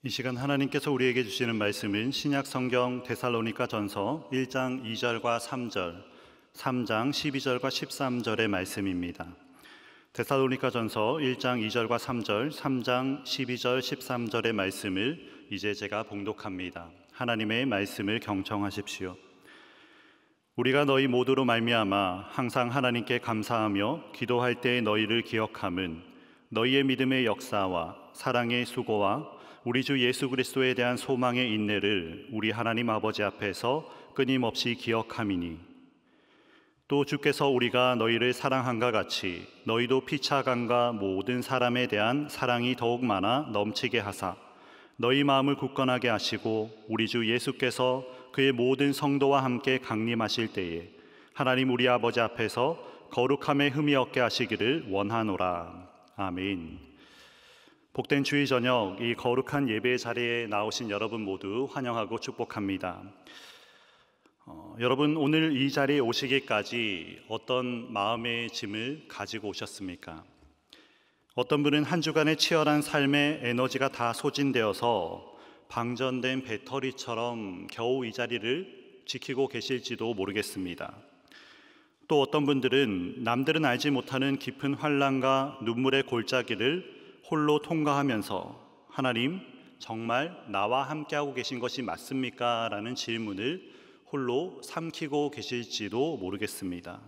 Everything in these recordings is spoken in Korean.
이 시간 하나님께서 우리에게 주시는 말씀은 신약 성경 데살로니가 전서 1장 2절과 3절, 3장 12절과 13절의 말씀입니다. 데살로니가 전서 1장 2절과 3절, 3장 12절, 13절의 말씀을 이제 제가 봉독합니다. 하나님의 말씀을 경청하십시오. 우리가 너희 모두로 말미암아 항상 하나님께 감사하며 기도할 때 너희를 기억함은 너희의 믿음의 역사와 사랑의 수고와 우리 주 예수 그리스도에 대한 소망의 인내를 우리 하나님 아버지 앞에서 끊임없이 기억함이니, 또 주께서 우리가 너희를 사랑함과 같이 너희도 피차간과 모든 사람에 대한 사랑이 더욱 많아 넘치게 하사 너희 마음을 굳건하게 하시고 우리 주 예수께서 그의 모든 성도와 함께 강림하실 때에 하나님 우리 아버지 앞에서 거룩함에 흠이 없게 하시기를 원하노라. 아멘. 복된 주일 저녁 이 거룩한 예배 자리에 나오신 여러분 모두 환영하고 축복합니다. 여러분, 오늘 이 자리에 오시기까지 어떤 마음의 짐을 가지고 오셨습니까? 어떤 분은 한 주간의 치열한 삶의 에너지가 다 소진되어서 방전된 배터리처럼 겨우 이 자리를 지키고 계실지도 모르겠습니다. 또 어떤 분들은 남들은 알지 못하는 깊은 환난과 눈물의 골짜기를 홀로 통과하면서 하나님, 정말 나와 함께하고 계신 것이 맞습니까? 라는 질문을 홀로 삼키고 계실지도 모르겠습니다.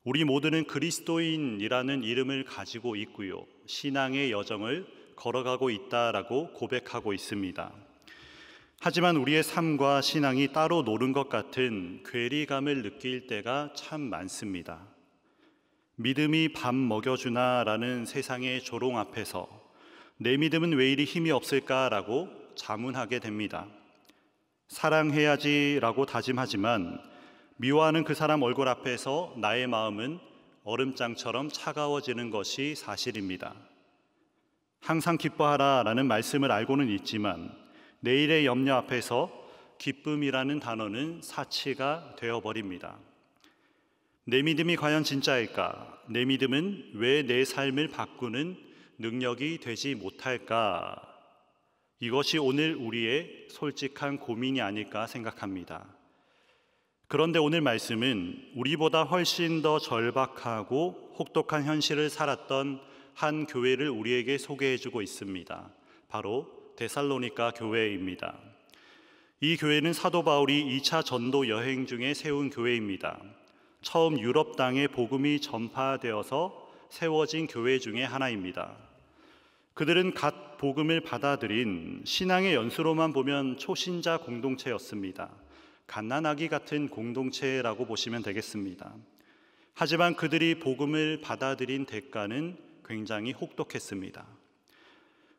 우리 모두는 그리스도인이라는 이름을 가지고 있고요, 신앙의 여정을 걸어가고 있다라고 고백하고 있습니다. 하지만 우리의 삶과 신앙이 따로 노는 것 같은 괴리감을 느낄 때가 참 많습니다. 믿음이 밥 먹여주나라는 세상의 조롱 앞에서 내 믿음은 왜 이리 힘이 없을까라고 자문하게 됩니다. 사랑해야지라고 다짐하지만 미워하는 그 사람 얼굴 앞에서 나의 마음은 얼음장처럼 차가워지는 것이 사실입니다. 항상 기뻐하라라는 말씀을 알고는 있지만 내일의 염려 앞에서 기쁨이라는 단어는 사치가 되어버립니다. 내 믿음이 과연 진짜일까? 내 믿음은 왜 내 삶을 바꾸는 능력이 되지 못할까? 이것이 오늘 우리의 솔직한 고민이 아닐까 생각합니다. 그런데 오늘 말씀은 우리보다 훨씬 더 절박하고 혹독한 현실을 살았던 한 교회를 우리에게 소개해주고 있습니다. 바로 데살로니가 교회입니다. 이 교회는 사도 바울이 2차 전도 여행 중에 세운 교회입니다. 처음 유럽 땅에 복음이 전파되어서 세워진 교회 중에 하나입니다. 그들은 갓 복음을 받아들인 신앙의 연수로만 보면 초신자 공동체였습니다. 갓난아기 같은 공동체라고 보시면 되겠습니다. 하지만 그들이 복음을 받아들인 대가는 굉장히 혹독했습니다.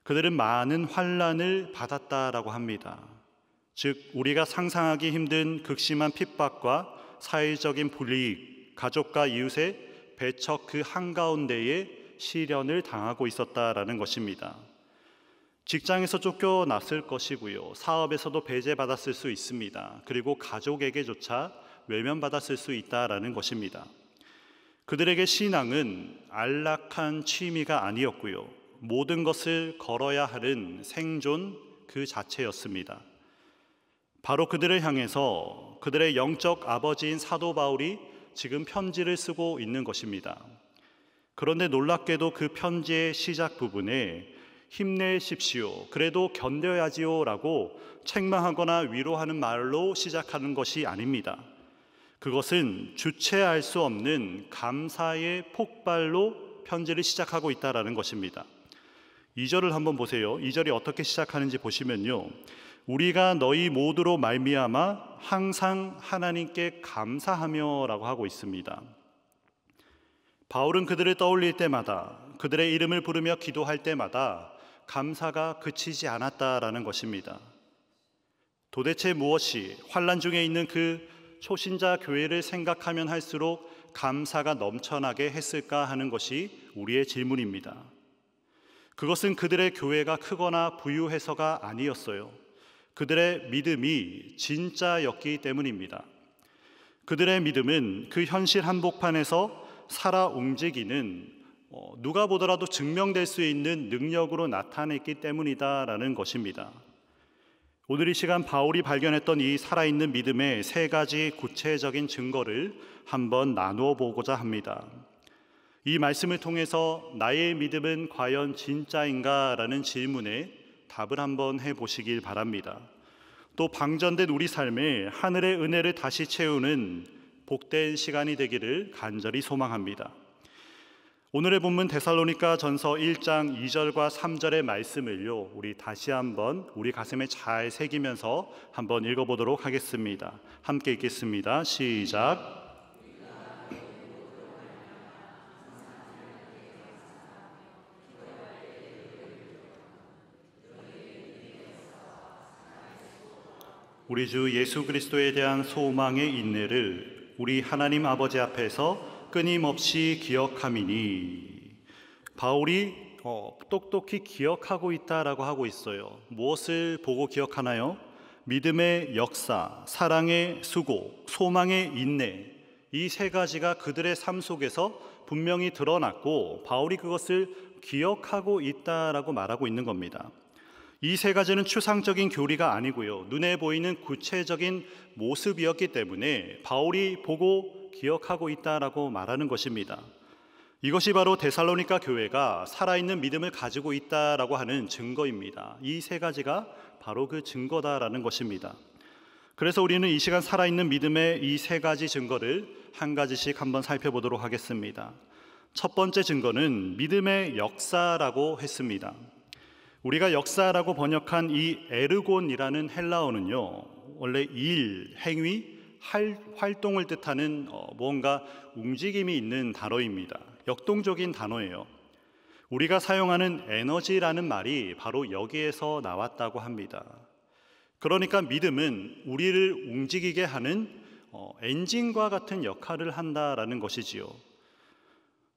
그들은 많은 환난을 받았다라고 합니다. 즉, 우리가 상상하기 힘든 극심한 핍박과 사회적인 불이익, 가족과 이웃의 배척 그 한가운데에 시련을 당하고 있었다라는 것입니다. 직장에서 쫓겨났을 것이고요, 사업에서도 배제받았을 수 있습니다. 그리고 가족에게조차 외면받았을 수 있다라는 것입니다. 그들에게 신앙은 안락한 취미가 아니었고요, 모든 것을 걸어야 하는 생존 그 자체였습니다. 바로 그들을 향해서 그들의 영적 아버지인 사도 바울이 지금 편지를 쓰고 있는 것입니다. 그런데 놀랍게도 그 편지의 시작 부분에 힘내십시오, 그래도 견뎌야지요 라고 책망하거나 위로하는 말로 시작하는 것이 아닙니다. 그것은 주체할 수 없는 감사의 폭발로 편지를 시작하고 있다는 것입니다. 2절을 한번 보세요. 2절이 어떻게 시작하는지 보시면요, 우리가 너희 모두로 말미암아 항상 하나님께 감사하며 라고 하고 있습니다. 바울은 그들을 떠올릴 때마다, 그들의 이름을 부르며 기도할 때마다 감사가 그치지 않았다라는 것입니다. 도대체 무엇이 환난 중에 있는 그 초신자 교회를 생각하면 할수록 감사가 넘쳐나게 했을까 하는 것이 우리의 질문입니다. 그것은 그들의 교회가 크거나 부유해서가 아니었어요. 그들의 믿음이 진짜였기 때문입니다. 그들의 믿음은 그 현실 한복판에서 살아 움직이는 누가 보더라도 증명될 수 있는 능력으로 나타냈기 때문이다라는 것입니다. 오늘 이 시간 바울이 발견했던 이 살아있는 믿음의 세 가지 구체적인 증거를 한번 나누어 보고자 합니다. 이 말씀을 통해서 나의 믿음은 과연 진짜인가? 라는 질문에 답을 한번 해보시길 바랍니다. 또 방전된 우리 삶에 하늘의 은혜를 다시 채우는 복된 시간이 되기를 간절히 소망합니다. 오늘의 본문 데살로니가 전서 1장 2절과 3절의 말씀을요, 우리 다시 한번 우리 가슴에 잘 새기면서 한번 읽어보도록 하겠습니다. 함께 읽겠습니다. 시작. 우리 주 예수 그리스도에 대한 소망의 인내를 우리 하나님 아버지 앞에서 끊임없이 기억함이니. 바울이 똑똑히 기억하고 있다라고 하고 있어요. 무엇을 보고 기억하나요? 믿음의 역사, 사랑의 수고, 소망의 인내, 이 세 가지가 그들의 삶 속에서 분명히 드러났고 바울이 그것을 기억하고 있다라고 말하고 있는 겁니다. 이 세 가지는 추상적인 교리가 아니고요, 눈에 보이는 구체적인 모습이었기 때문에 바울이 보고 기억하고 있다라고 말하는 것입니다. 이것이 바로 데살로니가 교회가 살아있는 믿음을 가지고 있다라고 하는 증거입니다. 이 세 가지가 바로 그 증거다라는 것입니다. 그래서 우리는 이 시간 살아있는 믿음의 이 세 가지 증거를 한 가지씩 한번 살펴보도록 하겠습니다. 첫 번째 증거는 믿음의 역사라고 했습니다. 우리가 역사라고 번역한 이 에르곤이라는 헬라어는요, 원래 일, 행위, 활동을 뜻하는 뭔가 움직임이 있는 단어입니다. 역동적인 단어예요. 우리가 사용하는 에너지라는 말이 바로 여기에서 나왔다고 합니다. 그러니까 믿음은 우리를 움직이게 하는 엔진과 같은 역할을 한다라는 것이지요.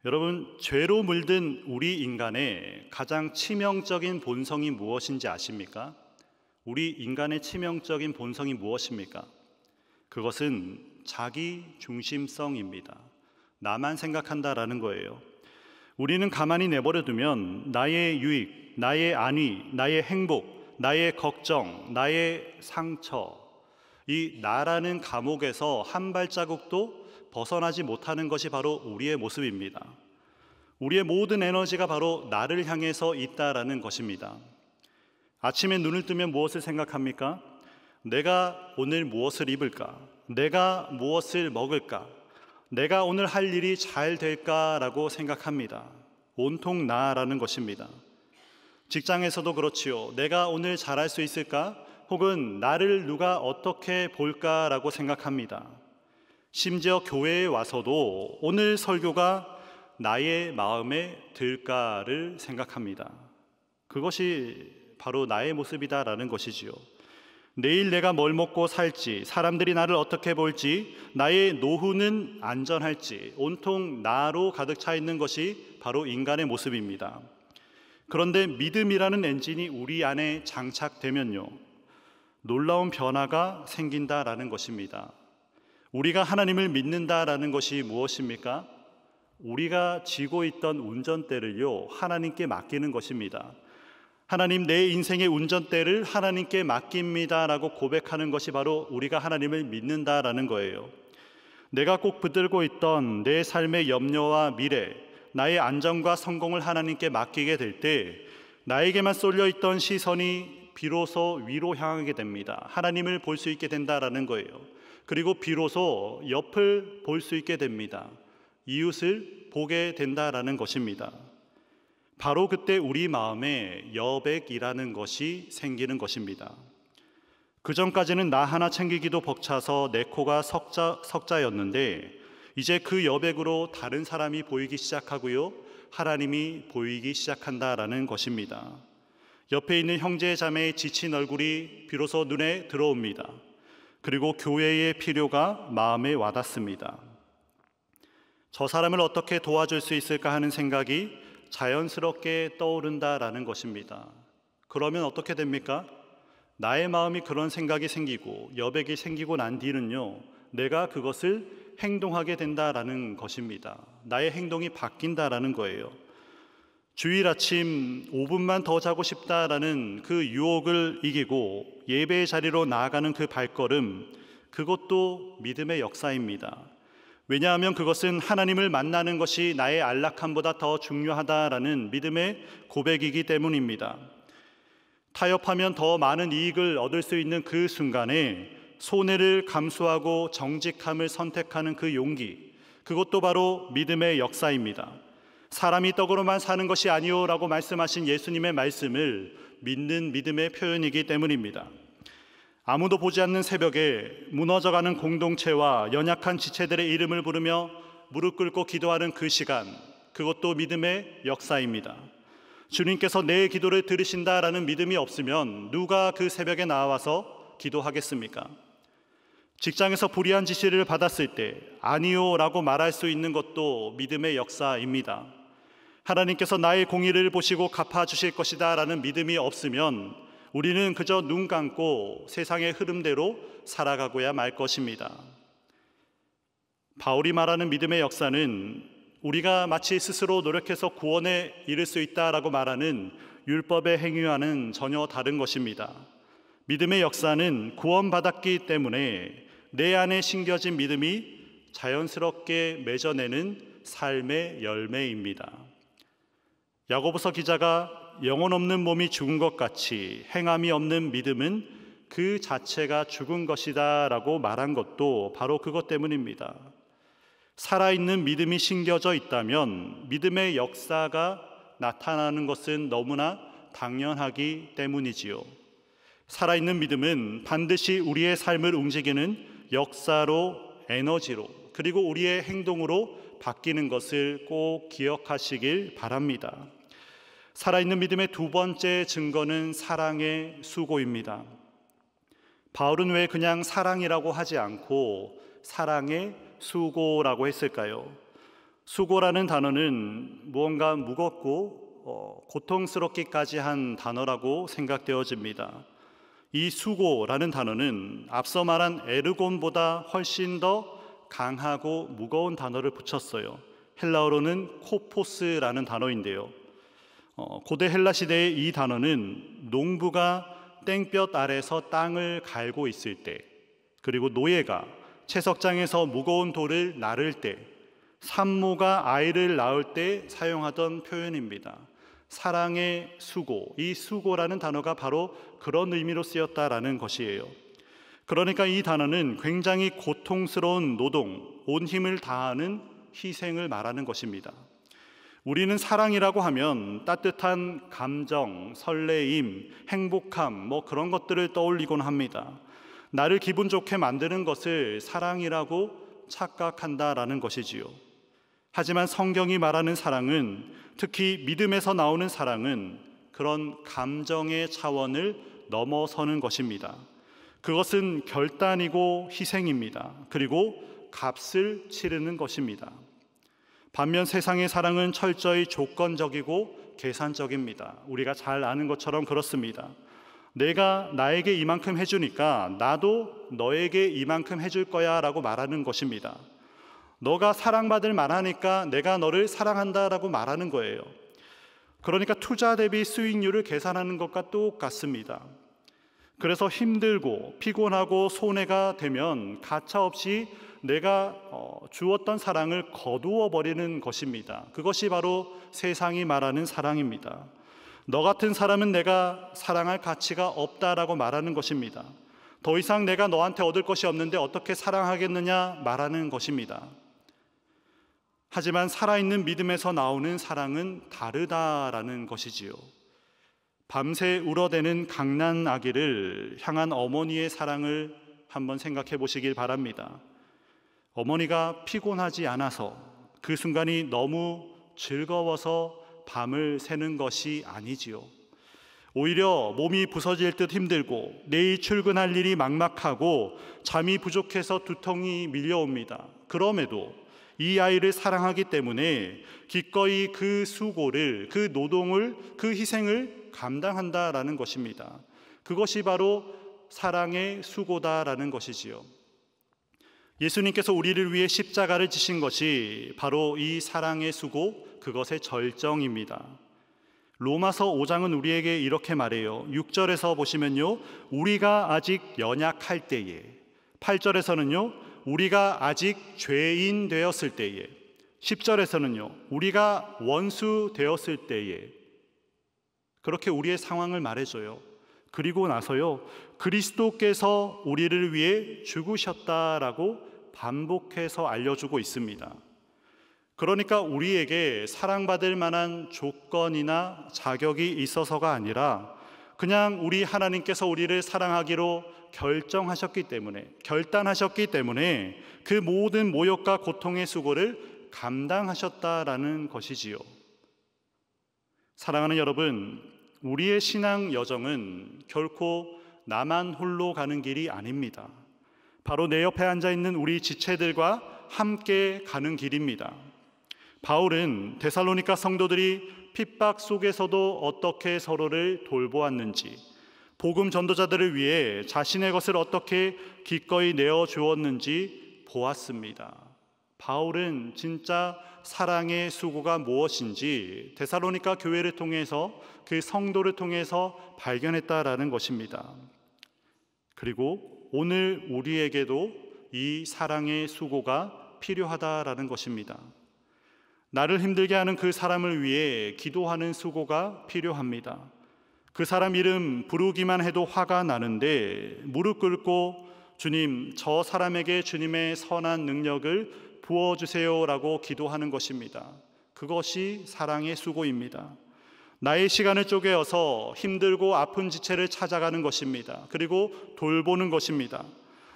여러분, 죄로 물든 우리 인간의 가장 치명적인 본성이 무엇인지 아십니까? 우리 인간의 치명적인 본성이 무엇입니까? 그것은 자기 중심성입니다. 나만 생각한다라는 거예요. 우리는 가만히 내버려두면 나의 유익, 나의 안위, 나의 행복, 나의 걱정, 나의 상처, 이 나라는 감옥에서 한 발자국도 벗어나지 못하는 것이 바로 우리의 모습입니다. 우리의 모든 에너지가 바로 나를 향해서 있다라는 것입니다. 아침에 눈을 뜨면 무엇을 생각합니까? 내가 오늘 무엇을 입을까? 내가 무엇을 먹을까? 내가 오늘 할 일이 잘 될까라고 생각합니다. 온통 나라는 것입니다. 직장에서도 그렇지요. 내가 오늘 잘할 수 있을까? 혹은 나를 누가 어떻게 볼까라고 생각합니다. 심지어 교회에 와서도 오늘 설교가 나의 마음에 들까를 생각합니다. 그것이 바로 나의 모습이다라는 것이지요. 내일 내가 뭘 먹고 살지, 사람들이 나를 어떻게 볼지, 나의 노후는 안전할지, 온통 나로 가득 차 있는 것이 바로 인간의 모습입니다. 그런데 믿음이라는 엔진이 우리 안에 장착되면요, 놀라운 변화가 생긴다라는 것입니다. 우리가 하나님을 믿는다라는 것이 무엇입니까? 우리가 쥐고 있던 운전대를요, 하나님께 맡기는 것입니다. 하나님, 내 인생의 운전대를 하나님께 맡깁니다라고 고백하는 것이 바로 우리가 하나님을 믿는다라는 거예요. 내가 꼭 붙들고 있던 내 삶의 염려와 미래, 나의 안정과 성공을 하나님께 맡기게 될 때 나에게만 쏠려 있던 시선이 비로소 위로 향하게 됩니다. 하나님을 볼 수 있게 된다라는 거예요. 그리고 비로소 옆을 볼 수 있게 됩니다. 이웃을 보게 된다라는 것입니다. 바로 그때 우리 마음에 여백이라는 것이 생기는 것입니다. 그 전까지는 나 하나 챙기기도 벅차서 내 코가 석자였는데 이제 그 여백으로 다른 사람이 보이기 시작하고요, 하나님이 보이기 시작한다라는 것입니다. 옆에 있는 형제 자매의 지친 얼굴이 비로소 눈에 들어옵니다. 그리고 교회의 필요가 마음에 와닿습니다. 저 사람을 어떻게 도와줄 수 있을까 하는 생각이 자연스럽게 떠오른다라는 것입니다. 그러면 어떻게 됩니까? 나의 마음이 그런 생각이 생기고 여백이 생기고 난 뒤는요, 내가 그것을 행동하게 된다라는 것입니다. 나의 행동이 바뀐다라는 거예요. 주일 아침 5분만 더 자고 싶다라는 그 유혹을 이기고 예배의 자리로 나아가는 그 발걸음, 그것도 믿음의 역사입니다. 왜냐하면 그것은 하나님을 만나는 것이 나의 안락함보다 더 중요하다라는 믿음의 고백이기 때문입니다. 타협하면 더 많은 이익을 얻을 수 있는 그 순간에 손해를 감수하고 정직함을 선택하는 그 용기, 그것도 바로 믿음의 역사입니다. 사람이 떡으로만 사는 것이 아니오라고 말씀하신 예수님의 말씀을 믿는 믿음의 표현이기 때문입니다. 아무도 보지 않는 새벽에 무너져가는 공동체와 연약한 지체들의 이름을 부르며 무릎 꿇고 기도하는 그 시간, 그것도 믿음의 역사입니다. 주님께서 내 기도를 들으신다라는 믿음이 없으면 누가 그 새벽에 나와서 기도하겠습니까? 직장에서 불이한 지시를 받았을 때 아니요라고 말할 수 있는 것도 믿음의 역사입니다. 하나님께서 나의 공의를 보시고 갚아주실 것이다 라는 믿음이 없으면 우리는 그저 눈 감고 세상의 흐름대로 살아가고야 말 것입니다. 바울이 말하는 믿음의 역사는 우리가 마치 스스로 노력해서 구원에 이를 수 있다라고 말하는 율법의 행위와는 전혀 다른 것입니다. 믿음의 역사는 구원받았기 때문에 내 안에 심겨진 믿음이 자연스럽게 맺어내는 삶의 열매입니다. 야고보서 기자가 영혼 없는 몸이 죽은 것 같이 행함이 없는 믿음은 그 자체가 죽은 것이다 라고 말한 것도 바로 그것 때문입니다. 살아있는 믿음이 심겨져 있다면 믿음의 역사가 나타나는 것은 너무나 당연하기 때문이지요. 살아있는 믿음은 반드시 우리의 삶을 움직이는 역사로, 에너지로, 그리고 우리의 행동으로 바뀌는 것을 꼭 기억하시길 바랍니다. 살아있는 믿음의 두 번째 증거는 사랑의 수고입니다. 바울은 왜 그냥 사랑이라고 하지 않고 사랑의 수고라고 했을까요? 수고라는 단어는 무언가 무겁고 고통스럽기까지 한 단어라고 생각되어집니다. 이 수고라는 단어는 앞서 말한 에르곤보다 훨씬 더 강하고 무거운 단어를 붙였어요. 헬라어로는 코포스라는 단어인데요. 고대 헬라 시대의 이 단어는 농부가 땡볕 아래서 땅을 갈고 있을 때, 그리고 노예가 채석장에서 무거운 돌을 나를 때, 산모가 아이를 낳을 때 사용하던 표현입니다. 사랑의 수고, 이 수고라는 단어가 바로 그런 의미로 쓰였다라는 것이에요. 그러니까 이 단어는 굉장히 고통스러운 노동, 온 힘을 다하는 희생을 말하는 것입니다. 우리는 사랑이라고 하면 따뜻한 감정, 설레임, 행복함, 그런 것들을 떠올리곤 합니다. 나를 기분 좋게 만드는 것을 사랑이라고 착각한다라는 것이지요. 하지만 성경이 말하는 사랑은, 특히 믿음에서 나오는 사랑은 그런 감정의 차원을 넘어서는 것입니다. 그것은 결단이고 희생입니다. 그리고 값을 치르는 것입니다. 반면 세상의 사랑은 철저히 조건적이고 계산적입니다. 우리가 잘 아는 것처럼 그렇습니다. 내가 나에게 이만큼 해주니까 나도 너에게 이만큼 해줄 거야 라고 말하는 것입니다. 너가 사랑받을 만하니까 내가 너를 사랑한다 라고 말하는 거예요. 그러니까 투자 대비 수익률을 계산하는 것과 똑같습니다. 그래서 힘들고 피곤하고 손해가 되면 가차없이 내가 주었던 사랑을 거두어 버리는 것입니다. 그것이 바로 세상이 말하는 사랑입니다. 너 같은 사람은 내가 사랑할 가치가 없다라고 말하는 것입니다. 더 이상 내가 너한테 얻을 것이 없는데 어떻게 사랑하겠느냐 말하는 것입니다. 하지만 살아있는 믿음에서 나오는 사랑은 다르다라는 것이지요. 밤새 울어대는 갓난 아기를 향한 어머니의 사랑을 한번 생각해 보시길 바랍니다. 어머니가 피곤하지 않아서 그 순간이 너무 즐거워서 밤을 새는 것이 아니지요. 오히려 몸이 부서질 듯 힘들고 내일 출근할 일이 막막하고 잠이 부족해서 두통이 밀려옵니다. 그럼에도 이 아이를 사랑하기 때문에 기꺼이 그 수고를, 그 노동을, 그 희생을 감당한다라는 것입니다. 그것이 바로 사랑의 수고다라는 것이지요. 예수님께서 우리를 위해 십자가를 지신 것이 바로 이 사랑의 수고, 그것의 절정입니다. 로마서 5장은 우리에게 이렇게 말해요. 6절에서 보시면요, 우리가 아직 연약할 때에, 8절에서는요, 우리가 아직 죄인 되었을 때에, 10절에서는요, 우리가 원수 되었을 때에, 그렇게 우리의 상황을 말해줘요. 그리고 나서요, 그리스도께서 우리를 위해 죽으셨다라고 반복해서 알려주고 있습니다. 그러니까 우리에게 사랑받을 만한 조건이나 자격이 있어서가 아니라 그냥 우리 하나님께서 우리를 사랑하기로 결단하셨기 때문에 그 모든 모욕과 고통의 수고를 감당하셨다라는 것이지요. 사랑하는 여러분, 우리의 신앙 여정은 결코 나만 홀로 가는 길이 아닙니다. 바로 내 옆에 앉아 있는 우리 지체들과 함께 가는 길입니다. 바울은 데살로니가 성도들이 핍박 속에서도 어떻게 서로를 돌보았는지, 복음 전도자들을 위해 자신의 것을 어떻게 기꺼이 내어주었는지 보았습니다. 바울은 진짜 사랑의 수고가 무엇인지 데살로니가 교회를 통해서, 그 성도를 통해서 발견했다라는 것입니다. 그리고 오늘 우리에게도 이 사랑의 수고가 필요하다라는 것입니다. 나를 힘들게 하는 그 사람을 위해 기도하는 수고가 필요합니다. 그 사람 이름 부르기만 해도 화가 나는데 무릎 꿇고 주님, 저 사람에게 주님의 선한 능력을 부어주세요라고 기도하는 것입니다. 그것이 사랑의 수고입니다. 나의 시간을 쪼개어서 힘들고 아픈 지체를 찾아가는 것입니다. 그리고 돌보는 것입니다.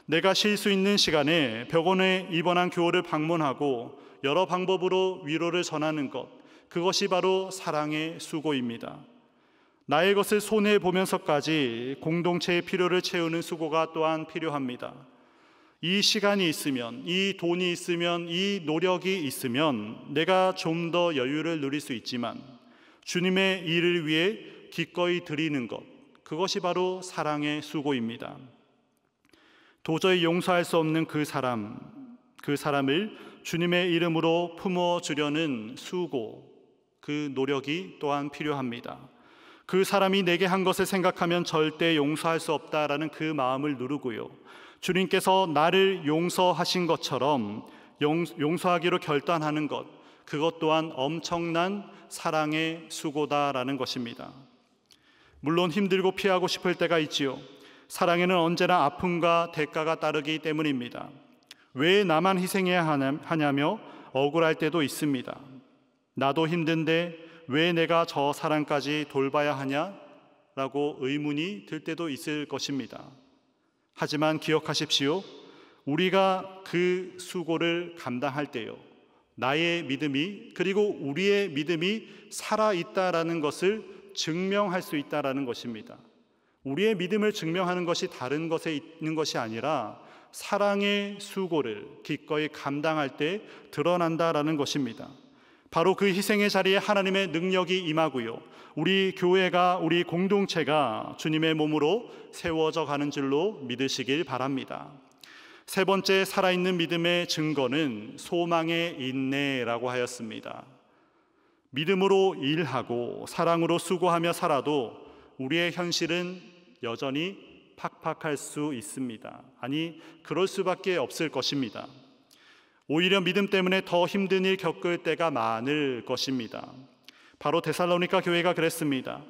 내가 쉴 수 있는 시간에 병원에 입원한 교우를 방문하고 여러 방법으로 위로를 전하는 것, 그것이 바로 사랑의 수고입니다. 나의 것을 손해보면서까지 공동체의 필요를 채우는 수고가 또한 필요합니다. 이 시간이 있으면, 이 돈이 있으면, 이 노력이 있으면 내가 좀 더 여유를 누릴 수 있지만 주님의 일을 위해 기꺼이 드리는 것, 그것이 바로 사랑의 수고입니다. 도저히 용서할 수 없는 그 사람을 주님의 이름으로 품어주려는 수고, 그 노력이 또한 필요합니다. 그 사람이 내게 한 것을 생각하면 절대 용서할 수 없다라는 그 마음을 누르고요, 주님께서 나를 용서하신 것처럼 용서하기로 결단하는 것, 그것 또한 엄청난 사랑의 수고다라는 것입니다. 물론 힘들고 피하고 싶을 때가 있지요. 사랑에는 언제나 아픔과 대가가 따르기 때문입니다. 왜 나만 희생해야 하냐며 억울할 때도 있습니다. 나도 힘든데 왜 내가 저 사람까지 돌봐야 하냐라고 의문이 들 때도 있을 것입니다. 하지만 기억하십시오. 우리가 그 수고를 감당할 때요, 나의 믿음이, 그리고 우리의 믿음이 살아있다라는 것을 증명할 수 있다라는 것입니다. 우리의 믿음을 증명하는 것이 다른 것에 있는 것이 아니라 사랑의 수고를 기꺼이 감당할 때 드러난다라는 것입니다. 바로 그 희생의 자리에 하나님의 능력이 임하고요, 우리 교회가, 우리 공동체가 주님의 몸으로 세워져 가는 줄로 믿으시길 바랍니다. 세 번째 살아있는 믿음의 증거는 소망의 인내라고 하였습니다. 믿음으로 일하고 사랑으로 수고하며 살아도 우리의 현실은 여전히 팍팍할 수 있습니다. 아니, 그럴 수밖에 없을 것입니다. 오히려 믿음 때문에 더 힘든 일 겪을 때가 많을 것입니다. 바로 데살로니가 교회가 그랬습니다.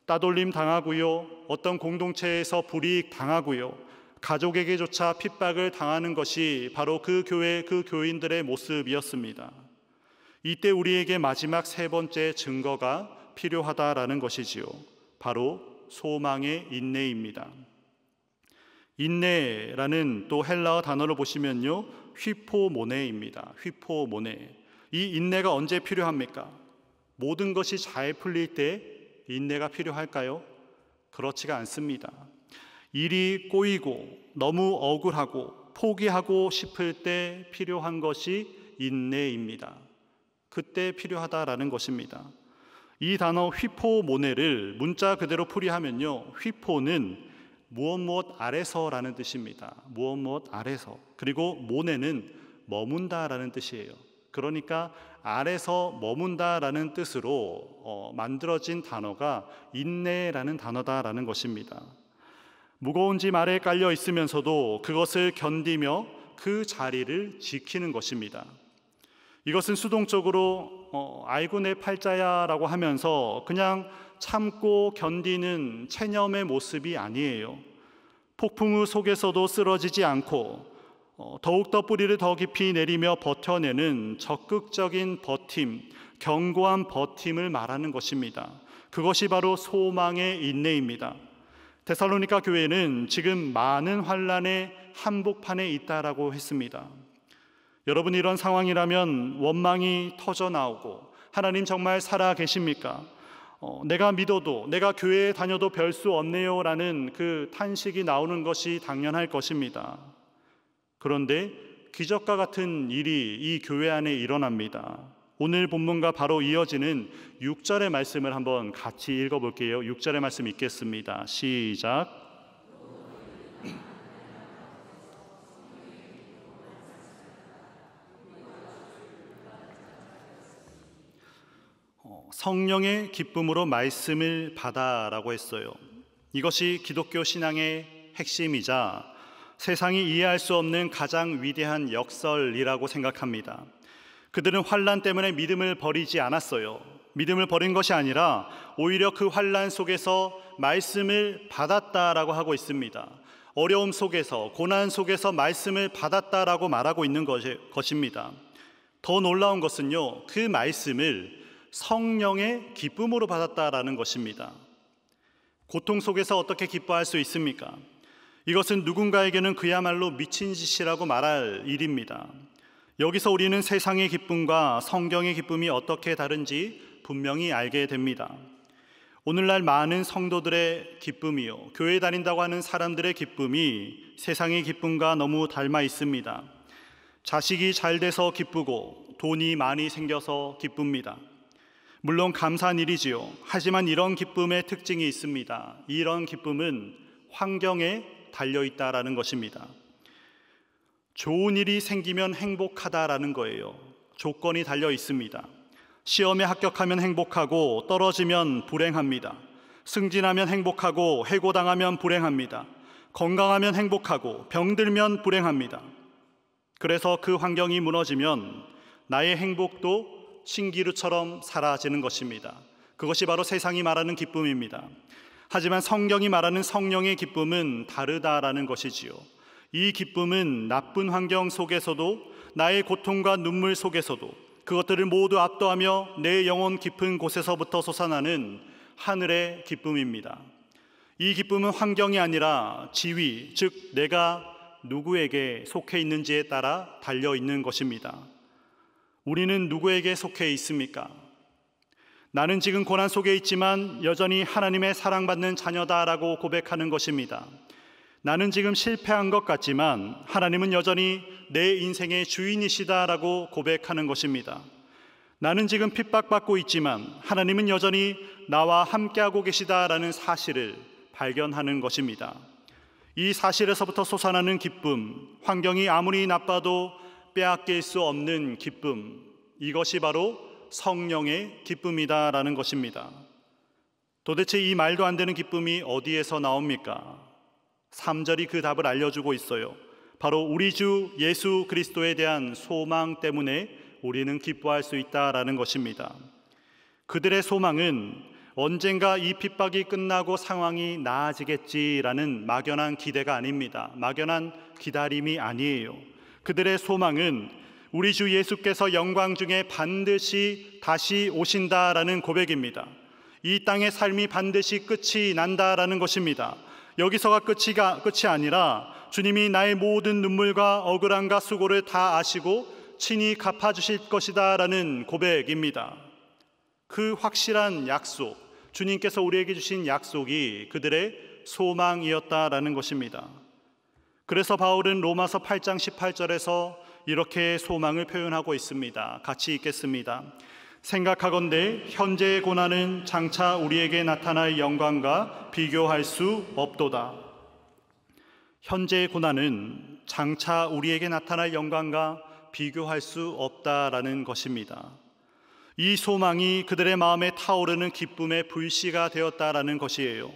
따돌림 당하고요, 어떤 공동체에서 불이익 당하고요, 가족에게조차 핍박을 당하는 것이 바로 그 교회, 그 교인들의 모습이었습니다. 이때 우리에게 마지막 세 번째 증거가 필요하다라는 것이지요. 바로 소망의 인내입니다. 인내라는 또 헬라어 단어를 보시면요, 휘포모네입니다. 휘포모네. 이 인내가 언제 필요합니까? 모든 것이 잘 풀릴 때 인내가 필요할까요? 그렇지가 않습니다. 일이 꼬이고 너무 억울하고 포기하고 싶을 때 필요한 것이 인내입니다. 그때 필요하다라는 것입니다. 이 단어 휘포모네를 문자 그대로 풀이하면요, 휘포는 무엇 아래서라는 뜻입니다. 무엇 아래서. 그리고 모네는 머문다라는 뜻이에요. 그러니까 아래서 머문다라는 뜻으로 만들어진 단어가 인내라는 단어다라는 것입니다. 무거운 짐 아래에 깔려 있으면서도 그것을 견디며 그 자리를 지키는 것입니다. 이것은 수동적으로 아이고 내 팔자야라고 하면서 그냥 참고 견디는 체념의 모습이 아니에요. 폭풍우 속에서도 쓰러지지 않고 더욱더 뿌리를 더 깊이 내리며 버텨내는 적극적인 버팀, 견고한 버팀을 말하는 것입니다. 그것이 바로 소망의 인내입니다. 데살로니가 교회는 지금 많은 환난의 한복판에 있다라고 했습니다. 여러분, 이런 상황이라면 원망이 터져 나오고 하나님 정말 살아 계십니까? 내가 믿어도, 내가 교회에 다녀도 별 수 없네요 라는 그 탄식이 나오는 것이 당연할 것입니다. 그런데 기적과 같은 일이 이 교회 안에 일어납니다. 오늘 본문과 바로 이어지는 6절의 말씀을 한번 같이 읽어볼게요. 6절의 말씀 읽겠습니다. 시작. 성령의 기쁨으로 말씀을 받아라고 했어요. 이것이 기독교 신앙의 핵심이자 세상이 이해할 수 없는 가장 위대한 역설이라고 생각합니다. 그들은 환난 때문에 믿음을 버리지 않았어요. 믿음을 버린 것이 아니라 오히려 그 환난 속에서 말씀을 받았다라고 하고 있습니다. 어려움 속에서, 고난 속에서 말씀을 받았다라고 말하고 있는 것입니다. 더 놀라운 것은요, 그 말씀을 성령의 기쁨으로 받았다라는 것입니다. 고통 속에서 어떻게 기뻐할 수 있습니까? 이것은 누군가에게는 그야말로 미친 짓이라고 말할 일입니다. 여기서 우리는 세상의 기쁨과 성경의 기쁨이 어떻게 다른지 분명히 알게 됩니다. 오늘날 많은 성도들의 기쁨이요, 교회 다닌다고 하는 사람들의 기쁨이 세상의 기쁨과 너무 닮아 있습니다. 자식이 잘 돼서 기쁘고 돈이 많이 생겨서 기쁩니다. 물론 감사한 일이지요. 하지만 이런 기쁨의 특징이 있습니다. 이런 기쁨은 환경에 달려있다라는 것입니다. 좋은 일이 생기면 행복하다라는 거예요. 조건이 달려 있습니다. 시험에 합격하면 행복하고 떨어지면 불행합니다. 승진하면 행복하고 해고당하면 불행합니다. 건강하면 행복하고 병들면 불행합니다. 그래서 그 환경이 무너지면 나의 행복도 신기루처럼 사라지는 것입니다. 그것이 바로 세상이 말하는 기쁨입니다. 하지만 성경이 말하는 성령의 기쁨은 다르다라는 것이지요. 이 기쁨은 나쁜 환경 속에서도, 나의 고통과 눈물 속에서도 그것들을 모두 압도하며 내 영혼 깊은 곳에서부터 솟아나는 하늘의 기쁨입니다. 이 기쁨은 환경이 아니라 지위, 즉 내가 누구에게 속해 있는지에 따라 달려 있는 것입니다. 우리는 누구에게 속해 있습니까? 나는 지금 고난 속에 있지만 여전히 하나님의 사랑받는 자녀다라고 고백하는 것입니다. 나는 지금 실패한 것 같지만 하나님은 여전히 내 인생의 주인이시다라고 고백하는 것입니다. 나는 지금 핍박받고 있지만 하나님은 여전히 나와 함께하고 계시다라는 사실을 발견하는 것입니다. 이 사실에서부터 솟아나는 기쁨, 환경이 아무리 나빠도 빼앗길 수 없는 기쁨, 이것이 바로 성령의 기쁨이다라는 것입니다. 도대체 이 말도 안 되는 기쁨이 어디에서 나옵니까? 3절이 그 답을 알려주고 있어요. 바로 우리 주 예수 그리스도에 대한 소망 때문에 우리는 기뻐할 수 있다라는 것입니다. 그들의 소망은 언젠가 이 핍박이 끝나고 상황이 나아지겠지라는 막연한 기대가 아닙니다. 막연한 기다림이 아니에요. 그들의 소망은 우리 주 예수께서 영광 중에 반드시 다시 오신다라는 고백입니다. 이 땅의 삶이 반드시 끝이 난다라는 것입니다. 여기서가 끝이 아니라 주님이 나의 모든 눈물과 억울함과 수고를 다 아시고 친히 갚아주실 것이다라는 고백입니다. 그 확실한 약속, 주님께서 우리에게 주신 약속이 그들의 소망이었다라는 것입니다. 그래서 바울은 로마서 8장 18절에서 이렇게 소망을 표현하고 있습니다. 같이 읽겠습니다. 생각하건대 현재의 고난은 장차 우리에게 나타날 영광과 비교할 수 없도다. 현재의 고난은 장차 우리에게 나타날 영광과 비교할 수 없다라는 것입니다. 이 소망이 그들의 마음에 타오르는 기쁨의 불씨가 되었다라는 것이에요.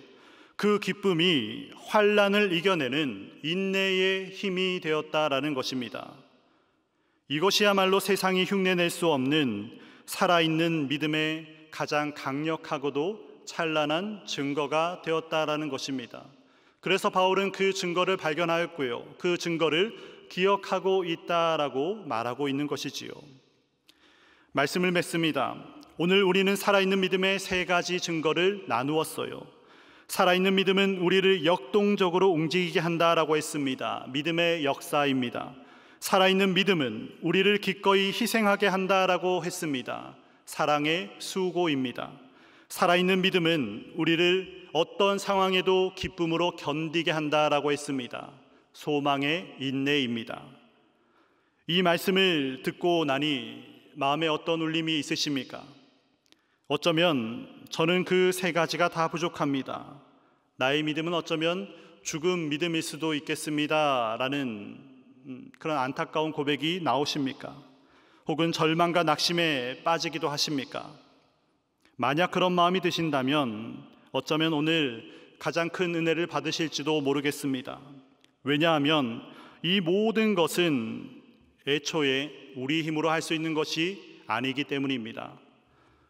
그 기쁨이 환난을 이겨내는 인내의 힘이 되었다라는 것입니다. 이것이야말로 세상이 흉내낼 수 없는 살아있는 믿음의 가장 강력하고도 찬란한 증거가 되었다라는 것입니다. 그래서 바울은 그 증거를 발견하였고요, 그 증거를 기억하고 있다라고 말하고 있는 것이지요. 말씀을 맺습니다. 오늘 우리는 살아있는 믿음의 세 가지 증거를 나누었어요. 살아있는 믿음은 우리를 역동적으로 움직이게 한다라고 했습니다. 믿음의 역사입니다. 살아있는 믿음은 우리를 기꺼이 희생하게 한다라고 했습니다. 사랑의 수고입니다. 살아있는 믿음은 우리를 어떤 상황에도 기쁨으로 견디게 한다라고 했습니다. 소망의 인내입니다. 이 말씀을 듣고 나니 마음에 어떤 울림이 있으십니까? 어쩌면 저는 그 세 가지가 다 부족합니다. 나의 믿음은 어쩌면 죽음 믿음일 수도 있겠습니다 라는 그런 안타까운 고백이 나오십니까? 혹은 절망과 낙심에 빠지기도 하십니까? 만약 그런 마음이 드신다면 어쩌면 오늘 가장 큰 은혜를 받으실지도 모르겠습니다. 왜냐하면 이 모든 것은 애초에 우리 힘으로 할 수 있는 것이 아니기 때문입니다.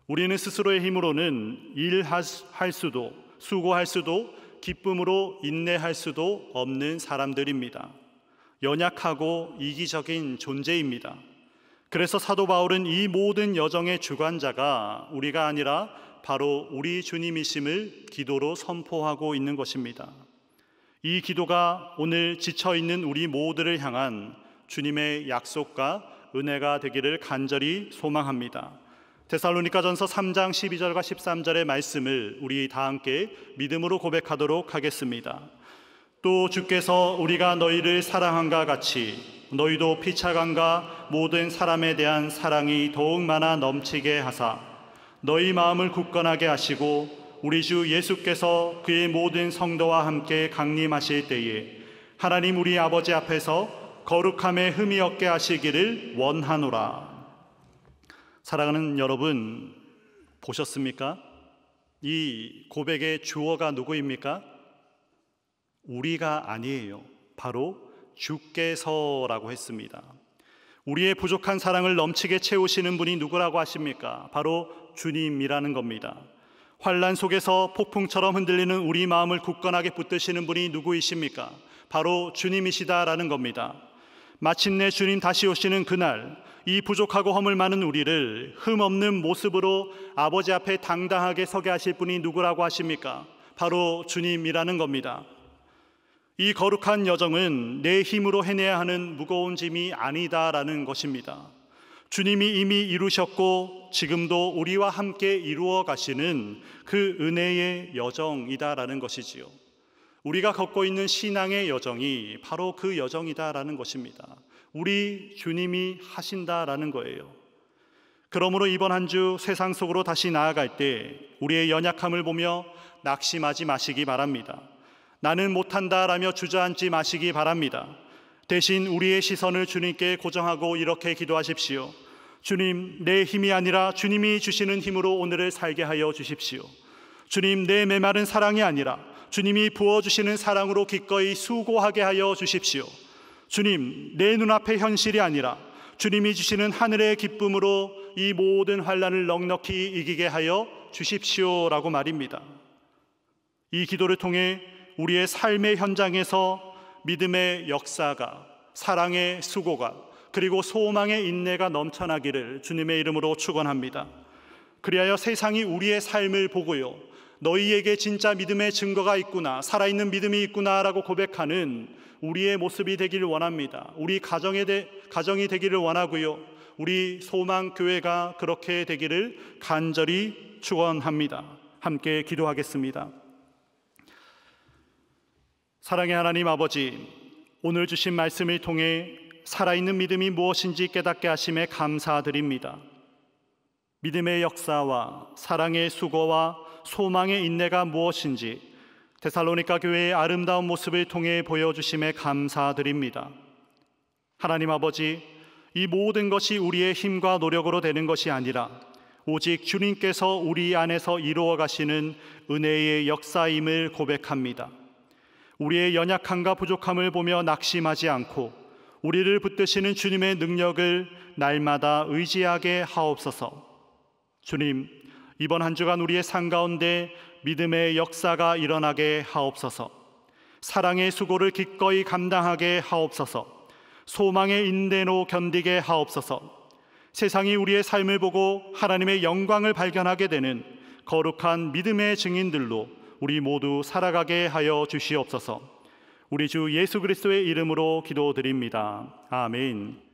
우리는 스스로의 힘으로는 일할 수도, 수고할 수도, 기쁨으로 인내할 수도 없는 사람들입니다. 연약하고 이기적인 존재입니다. 그래서 사도 바울은 이 모든 여정의 주관자가 우리가 아니라 바로 우리 주님이심을 기도로 선포하고 있는 것입니다. 이 기도가 오늘 지쳐있는 우리 모두를 향한 주님의 약속과 은혜가 되기를 간절히 소망합니다. 데살로니가전서 3장 12절과 13절의 말씀을 우리 다 함께 믿음으로 고백하도록 하겠습니다. 또 주께서 우리가 너희를 사랑한가 같이 너희도 피차간과 모든 사람에 대한 사랑이 더욱 많아 넘치게 하사 너희 마음을 굳건하게 하시고 우리 주 예수께서 그의 모든 성도와 함께 강림하실 때에 하나님 우리 아버지 앞에서 거룩함에 흠이 없게 하시기를 원하노라. 사랑하는 여러분, 보셨습니까? 이 고백의 주어가 누구입니까? 우리가 아니에요. 바로 주께서라고 했습니다. 우리의 부족한 사랑을 넘치게 채우시는 분이 누구라고 하십니까? 바로 주님이라는 겁니다. 환난 속에서 폭풍처럼 흔들리는 우리 마음을 굳건하게 붙드시는 분이 누구이십니까? 바로 주님이시다라는 겁니다. 마침내 주님 다시 오시는 그날, 이 부족하고 허물 많은 우리를 흠없는 모습으로 아버지 앞에 당당하게 서게 하실 분이 누구라고 하십니까? 바로 주님이라는 겁니다. 이 거룩한 여정은 내 힘으로 해내야 하는 무거운 짐이 아니다라는 것입니다. 주님이 이미 이루셨고 지금도 우리와 함께 이루어 가시는 그 은혜의 여정이다라는 것이지요. 우리가 걷고 있는 신앙의 여정이 바로 그 여정이다라는 것입니다. 우리 주님이 하신다라는 거예요. 그러므로 이번 한 주 세상 속으로 다시 나아갈 때 우리의 연약함을 보며 낙심하지 마시기 바랍니다. 나는 못한다라며 주저앉지 마시기 바랍니다. 대신 우리의 시선을 주님께 고정하고 이렇게 기도하십시오. 주님, 내 힘이 아니라 주님이 주시는 힘으로 오늘을 살게 하여 주십시오. 주님, 내 메마른 사랑이 아니라 주님이 부어주시는 사랑으로 기꺼이 수고하게 하여 주십시오. 주님, 내 눈앞의 현실이 아니라 주님이 주시는 하늘의 기쁨으로 이 모든 환난을 넉넉히 이기게 하여 주십시오라고 말입니다. 이 기도를 통해 우리의 삶의 현장에서 믿음의 역사가, 사랑의 수고가, 그리고 소망의 인내가 넘쳐나기를 주님의 이름으로 축원합니다. 그리하여 세상이 우리의 삶을 보고요, 너희에게 진짜 믿음의 증거가 있구나, 살아있는 믿음이 있구나라고 고백하는 우리의 모습이 되기를 원합니다. 우리 가정이 되기를 원하고요, 우리 소망교회가 그렇게 되기를 간절히 축원합니다. 함께 기도하겠습니다. 사랑의 하나님 아버지, 오늘 주신 말씀을 통해 살아있는 믿음이 무엇인지 깨닫게 하심에 감사드립니다. 믿음의 역사와 사랑의 수고와 소망의 인내가 무엇인지 데살로니가 교회의 아름다운 모습을 통해 보여주심에 감사드립니다. 하나님 아버지, 이 모든 것이 우리의 힘과 노력으로 되는 것이 아니라 오직 주님께서 우리 안에서 이루어 가시는 은혜의 역사임을 고백합니다. 우리의 연약함과 부족함을 보며 낙심하지 않고 우리를 붙드시는 주님의 능력을 날마다 의지하게 하옵소서. 주님, 이번 한 주간 우리의 삶 가운데 믿음의 역사가 일어나게 하옵소서. 사랑의 수고를 기꺼이 감당하게 하옵소서. 소망의 인내로 견디게 하옵소서. 세상이 우리의 삶을 보고 하나님의 영광을 발견하게 되는 거룩한 믿음의 증인들로 우리 모두 살아가게 하여 주시옵소서. 우리 주 예수 그리스도의 이름으로 기도드립니다. 아멘.